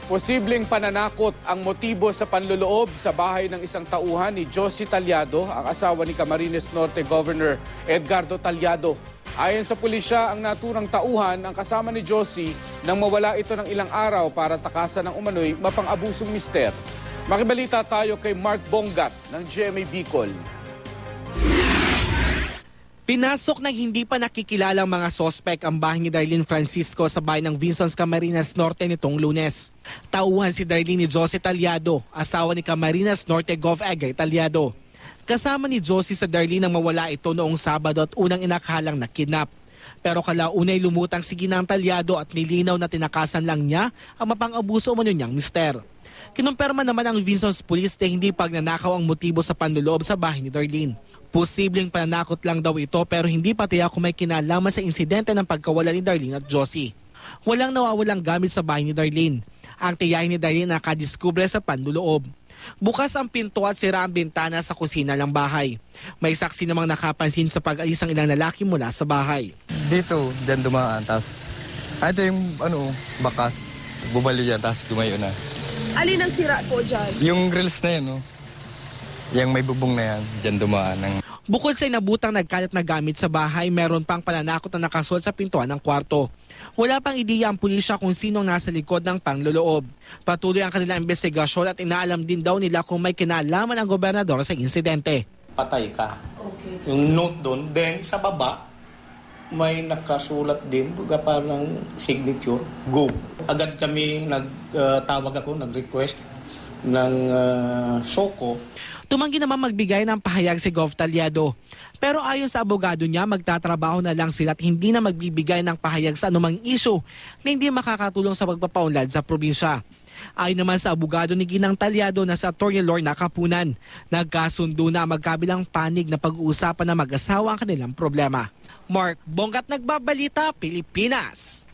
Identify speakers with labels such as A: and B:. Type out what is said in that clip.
A: Posibleng pananakot ang motibo sa panloloob sa bahay ng isang tauhan ni Josie Talyado, ang asawa ni Camarines Norte Governor Edgardo Talyado. Ayon sa pulisya, ang naturang tauhan ang kasama ni Josie nang mawala ito ng ilang araw para takasan ng umano'y mapang-abusong mister. Makibalita tayo kay Mark Bongat ng GMA Bicol.
B: Pinasok ng hindi pa nakikilalang mga sospek ang bahay ni Darlene Francisco sa bayan ng Vinsons, Camarines Norte nitong Lunes. Tauhan si Darlene ni Josie Talyado, asawa ni Camarines Norte Gov. Egay Talyado. Kasama ni Josie sa Darlene nang mawala ito noong Sabado at unang inakalang na kidnap. Pero kalaunay lumutang si Ginang Talyado at nilinaw na tinakasan lang niya ang mapang-abuso umano niyang mister. Kinumpirma naman ang Vinsons Police na hindi pagnanakaw ang motibo sa panloloob sa bahay ni Darlene. Posibleng pananakot lang daw ito pero hindi pa tiyak kung may kinalaman sa insidente ng pagkawala ni Darlene at Josie. Walang nawawalang gamit sa bahay ni Darlene. Ang tiyahin ni Darlene nakadiskubre sa panloloob. Bukas ang pinto at sira ang bintana sa kusina ng bahay. May saksi namang nakapansin sa pag-alis ng ilang lalaki mula sa bahay.
C: Dito, dyan dumaan. Tapos, ito yung bakas. Bumali yan, tapos tumayo na.
D: Alin ang sira po dyan?
C: Yung grills na yan, no? Yung may bubong na yan, dyan dumaan.
B: Bukod sa inabutang nagkalat na gamit sa bahay, meron pang pananakot na nakasuot sa pintuan ng kwarto. Wala pang ideya ang pulisya kung sinong nasa likod ng panloloob. Patuloy ang kanilang investigasyon at inaalam din daw nila kung may kinalaman ang gobernador sa insidente.
E: Patay ka.
D: Okay.
E: Yung note doon, then sa baba, may nakasulat din, parang signature, go. Agad kami nag-request ng SOCO.
B: Tumanggi naman magbigay ng pahayag si Gov. Talyado. Pero ayon sa abogado niya, magtatrabaho na lang sila at hindi na magbibigay ng pahayag sa anumang issue na hindi makakatulong sa pagpapaunlad sa probinsya. Ayon naman sa abogado ni Ginang Talyado na sa Atty. Lorna Kapunan, nagkasundo na magkabilang panig na pag-uusapan na mag-asawa ang kanilang problema. Mark Bongat, Nagbabalita, Pilipinas.